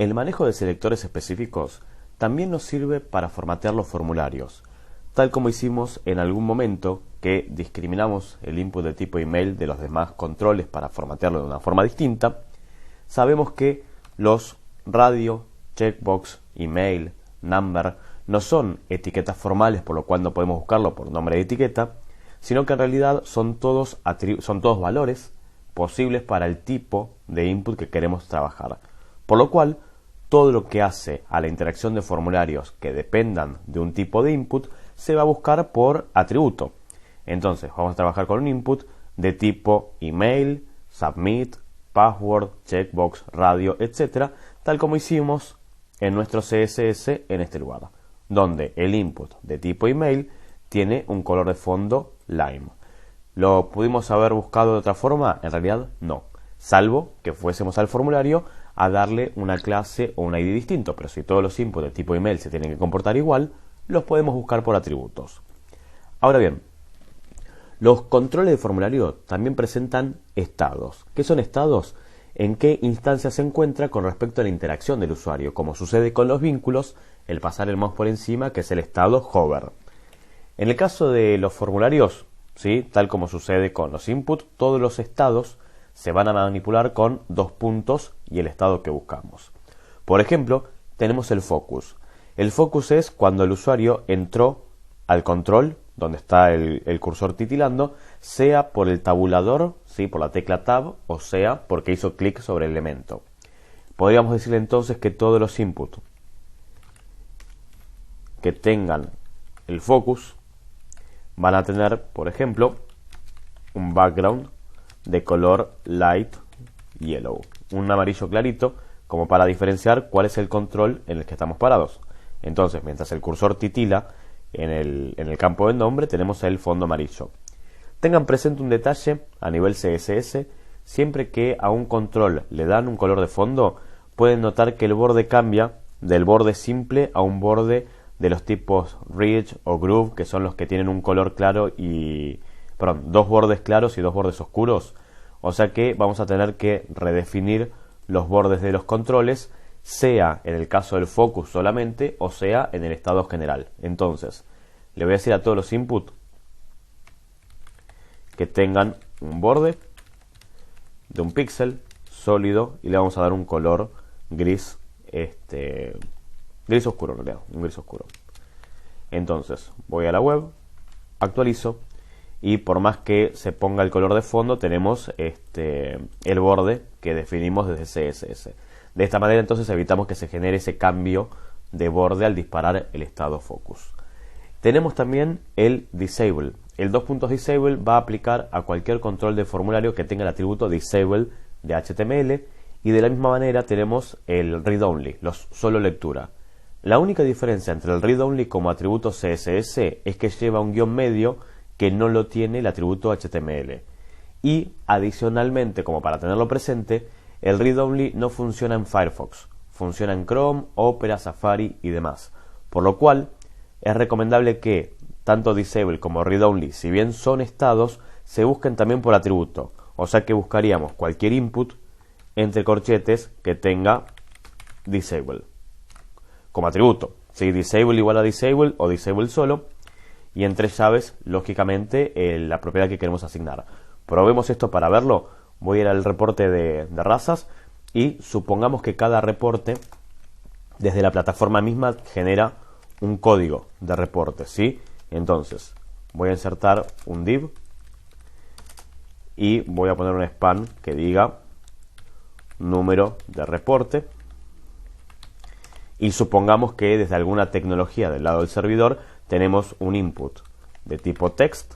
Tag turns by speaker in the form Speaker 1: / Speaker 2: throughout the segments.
Speaker 1: El manejo de selectores específicos también nos sirve para formatear los formularios, tal como hicimos en algún momento que discriminamos el input de tipo email de los demás controles para formatearlo de una forma distinta. Sabemos que los radio, checkbox, email, number no son etiquetas formales, por lo cual no podemos buscarlo por nombre de etiqueta, sino que en realidad son todos valores posibles para el tipo de input que queremos trabajar. Por lo cual, todo lo que hace a la interacción de formularios que dependan de un tipo de input se va a buscar por atributo. Entonces, vamos a trabajar con un input de tipo email, submit, password, checkbox, radio, etc., tal como hicimos en nuestro CSS en este lugar, donde el input de tipo email tiene un color de fondo lime. ¿Lo pudimos haber buscado de otra forma? En realidad no, salvo que fuésemos al formulario a darle una clase o un ID distinto, pero si todos los inputs de tipo email se tienen que comportar igual, los podemos buscar por atributos. Ahora bien, los controles de formulario también presentan estados. ¿Qué son estados? En qué instancia se encuentra con respecto a la interacción del usuario, como sucede con los vínculos, el pasar el mouse por encima, que es el estado hover. En el caso de los formularios, ¿sí?, tal como sucede con los inputs, todos los estados se van a manipular con dos puntos y el estado que buscamos. Por ejemplo, tenemos el focus. El focus es cuando el usuario entró al control, donde está el cursor titilando, sea por el tabulador, ¿sí?, por la tecla Tab, o sea porque hizo clic sobre el elemento. Podríamos decirle entonces que todos los inputs que tengan el focus van a tener, por ejemplo, un background de color light yellow, un amarillo clarito, como para diferenciar cuál es el control en el que estamos parados. Entonces, mientras el cursor titila en el campo de nombre, tenemos el fondo amarillo. Tengan presente un detalle a nivel CSS: siempre que a un control le dan un color de fondo, pueden notar que el borde cambia del borde simple a un borde de los tipos Ridge o Groove, que son los que tienen un color claro dos bordes claros y dos bordes oscuros. O sea que vamos a tener que redefinir los bordes de los controles, sea en el caso del focus solamente o sea en el estado general. Entonces, le voy a decir a todos los inputs que tengan un borde de un píxel sólido y le vamos a dar un color gris, gris oscuro en realidad, un gris oscuro. Entonces, voy a la web, actualizo, y por más que se ponga el color de fondo, tenemos el borde que definimos desde CSS. De esta manera entonces evitamos que se genere ese cambio de borde al disparar el estado focus. Tenemos también el disable. El .disable va a aplicar a cualquier control de formulario que tenga el atributo disable de HTML, y de la misma manera tenemos el read only, los solo lectura. La única diferencia entre el read only como atributo CSS es que lleva un guión medio que no lo tiene el atributo HTML. Y adicionalmente, como para tenerlo presente, el read only no funciona en Firefox, funciona en Chrome, Opera, Safari y demás. Por lo cual es recomendable que tanto disable como read only, si bien son estados, se busquen también por atributo. O sea que buscaríamos cualquier input entre corchetes que tenga disable como atributo. ¿Sí? Disable igual a disable o disable solo. Y entre llaves, lógicamente, la propiedad que queremos asignar. Probemos esto para verlo. Voy a ir al reporte de razas y supongamos que cada reporte desde la plataforma misma genera un código de reporte, ¿sí? Entonces, voy a insertar un div y voy a poner un span que diga número de reporte. Y supongamos que desde alguna tecnología del lado del servidor tenemos un input de tipo text,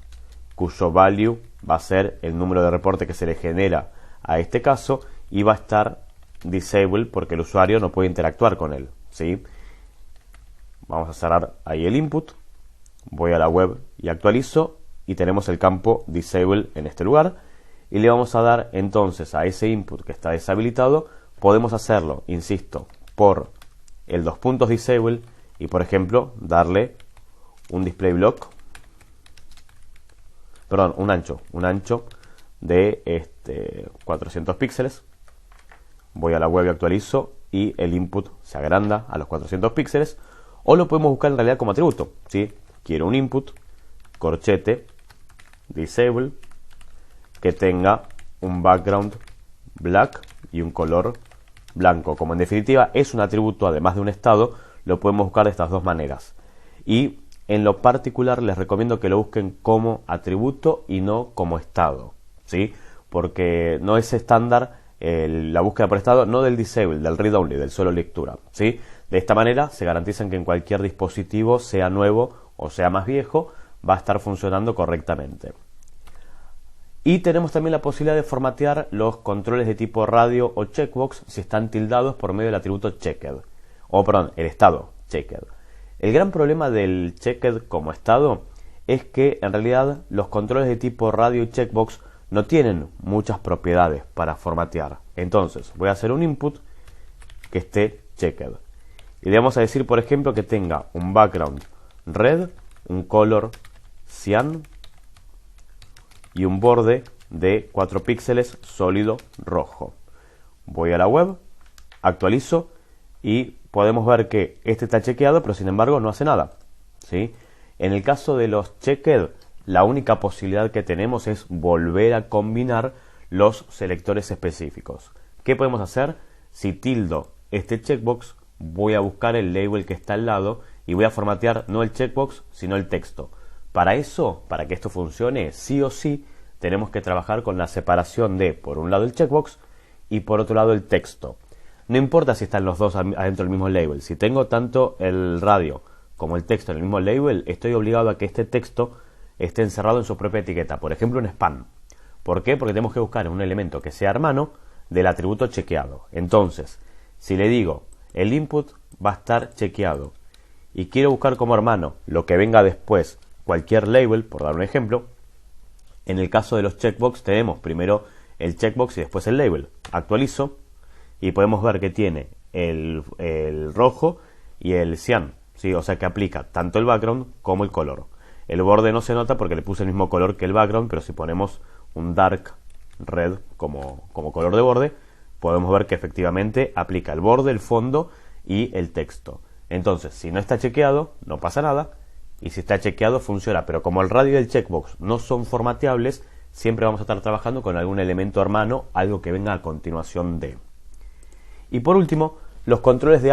Speaker 1: cuyo value va a ser el número de reporte que se le genera a este caso, y va a estar disable porque el usuario no puede interactuar con él, ¿sí? Vamos a cerrar ahí el input, voy a la web y actualizo, y tenemos el campo disable en este lugar, y le vamos a dar entonces a ese input que está deshabilitado, podemos hacerlo, insisto, por el disable y, por ejemplo, darle un display block, un ancho de 400 píxeles. Voy a la web y actualizo y el input se agranda a los 400 píxeles, o lo podemos buscar en realidad como atributo, ¿sí? Quiero un input, corchete, disable, que tenga un background black y un color blanco. Como en definitiva es un atributo además de un estado, lo podemos buscar de estas dos maneras. Y en lo particular les recomiendo que lo busquen como atributo y no como estado, ¿sí? Porque no es estándar la búsqueda por estado, no del disable, del read only, del solo lectura, ¿sí? De esta manera se garantizan que en cualquier dispositivo, sea nuevo o sea más viejo, va a estar funcionando correctamente. Y tenemos también la posibilidad de formatear los controles de tipo radio o checkbox si están tildados por medio del atributo checked, o perdón, el estado checked. El gran problema del checked como estado es que en realidad los controles de tipo radio y checkbox no tienen muchas propiedades para formatear. Entonces voy a hacer un input que esté checked. Y le vamos a decir, por ejemplo, que tenga un background red, un color cyan y un borde de 4 píxeles sólido rojo. Voy a la web, actualizo y podemos ver que este está chequeado, pero sin embargo no hace nada, ¿sí? En el caso de los checked, la única posibilidad que tenemos es volver a combinar los selectores específicos. ¿Qué podemos hacer? Si tildo este checkbox, voy a buscar el label que está al lado y voy a formatear no el checkbox, sino el texto. Para eso, para que esto funcione, sí o sí, tenemos que trabajar con la separación de, por un lado, el checkbox y por otro lado, el texto. No importa si están los dos adentro del mismo label. Si tengo tanto el radio como el texto en el mismo label, estoy obligado a que este texto esté encerrado en su propia etiqueta. Por ejemplo, en span. ¿Por qué? Porque tenemos que buscar un elemento que sea hermano del atributo chequeado. Entonces, si le digo, el input va a estar chequeado y quiero buscar como hermano lo que venga después, cualquier label, por dar un ejemplo, en el caso de los checkbox tenemos primero el checkbox y después el label. Actualizo y podemos ver que tiene el rojo y el cyan, ¿sí? O sea que aplica tanto el background como el color. El borde no se nota porque le puse el mismo color que el background, pero si ponemos un dark red como color de borde, podemos ver que efectivamente aplica el borde, el fondo y el texto. Entonces, si no está chequeado, no pasa nada. Y si está chequeado, funciona. Pero como el radio y el checkbox no son formateables, siempre vamos a estar trabajando con algún elemento hermano, algo que venga a continuación de. Y por último, los controles de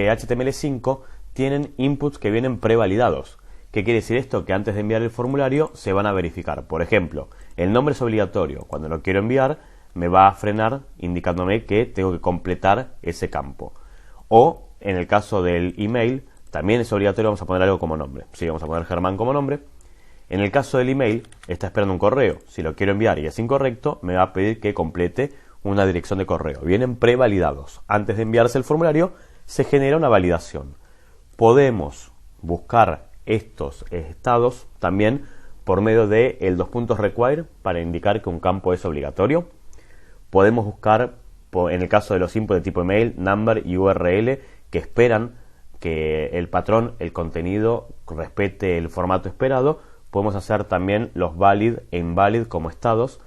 Speaker 1: HTML5 tienen inputs que vienen prevalidados. ¿Qué quiere decir esto? Que antes de enviar el formulario se van a verificar. Por ejemplo, el nombre es obligatorio. Cuando lo quiero enviar, me va a frenar indicándome que tengo que completar ese campo. O, en el caso del email, también es obligatorio, vamos a poner algo como nombre. Sí, vamos a poner Germán como nombre. En el caso del email, está esperando un correo. Si lo quiero enviar y es incorrecto, me va a pedir que complete una dirección de correo. Vienen prevalidados. Antes de enviarse el formulario, se genera una validación. Podemos buscar estos estados también por medio de el require para indicar que un campo es obligatorio. Podemos buscar, en el caso de los inputs de tipo email, number y URL que esperan que el patrón, el contenido, respete el formato esperado. Podemos hacer también los valid e invalid como estados,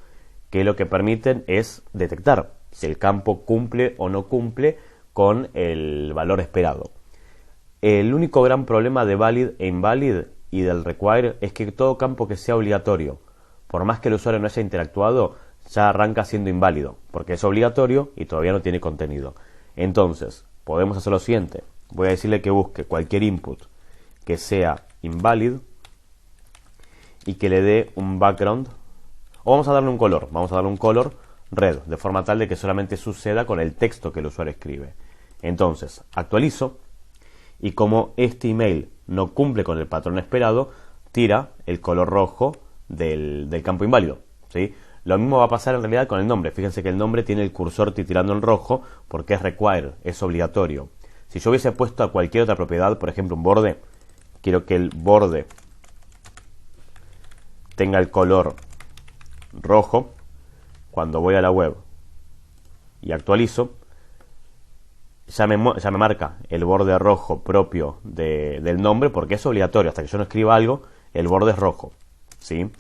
Speaker 1: que lo que permiten es detectar si el campo cumple o no cumple con el valor esperado. El único gran problema de valid e invalid y del require es que todo campo que sea obligatorio, por más que el usuario no haya interactuado, ya arranca siendo inválido, porque es obligatorio y todavía no tiene contenido. Entonces, podemos hacer lo siguiente. Voy a decirle que busque cualquier input que sea invalid y que le dé un background, o vamos a darle un color, red, de forma tal de que solamente suceda con el texto que el usuario escribe. Entonces, actualizo y como este email no cumple con el patrón esperado, tira el color rojo del campo inválido, ¿sí? Lo mismo va a pasar en realidad con el nombre. Fíjense que el nombre tiene el cursor titilando en rojo porque es require, es obligatorio. Si yo hubiese puesto a cualquier otra propiedad, por ejemplo un borde, quiero que el borde tenga el color rojo. Cuando voy a la web y actualizo, ya me marca el borde rojo propio del nombre porque es obligatorio. Hasta que yo no escriba algo, el borde es rojo, ¿sí?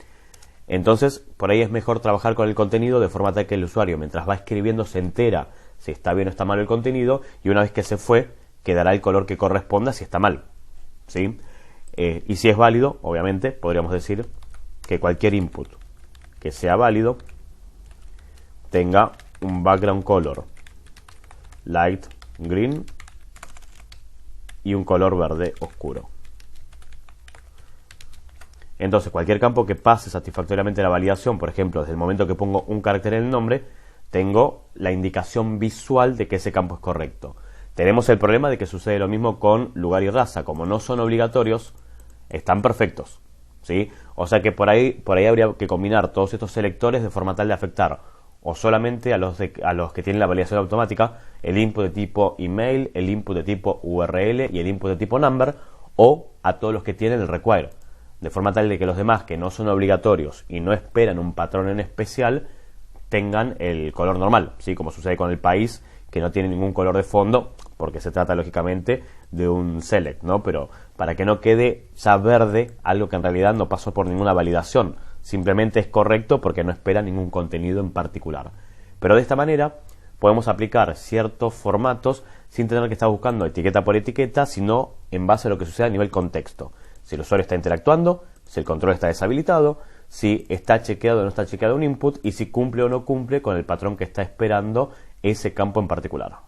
Speaker 1: Entonces, por ahí es mejor trabajar con el contenido de forma tal que el usuario, mientras va escribiendo, se entera si está bien o está mal el contenido, y una vez que se fue, quedará el color que corresponda si está mal, ¿sí? Y si es válido, obviamente, podríamos decir que cualquier input que sea válido tenga un background color light green y un color verde oscuro. Entonces, cualquier campo que pase satisfactoriamente la validación, por ejemplo, desde el momento que pongo un carácter en el nombre, tengo la indicación visual de que ese campo es correcto. Tenemos el problema de que sucede lo mismo con lugar y raza. Como no son obligatorios, están perfectos, ¿sí? O sea que por ahí habría que combinar todos estos selectores de forma tal de afectar o solamente a los que tienen la validación automática, el input de tipo email, el input de tipo URL y el input de tipo number, o a todos los que tienen el require, de forma tal de que los demás que no son obligatorios y no esperan un patrón en especial tengan el color normal, ¿sí? Como sucede con el país, que no tiene ningún color de fondo, porque se trata lógicamente de un select, ¿no? Pero para que no quede ya verde algo que en realidad no pasó por ninguna validación, simplemente es correcto porque no espera ningún contenido en particular. Pero de esta manera podemos aplicar ciertos formatos sin tener que estar buscando etiqueta por etiqueta, sino en base a lo que sucede a nivel contexto. Si el usuario está interactuando, si el control está deshabilitado, si está chequeado o no está chequeado un input y si cumple o no cumple con el patrón que está esperando ese campo en particular.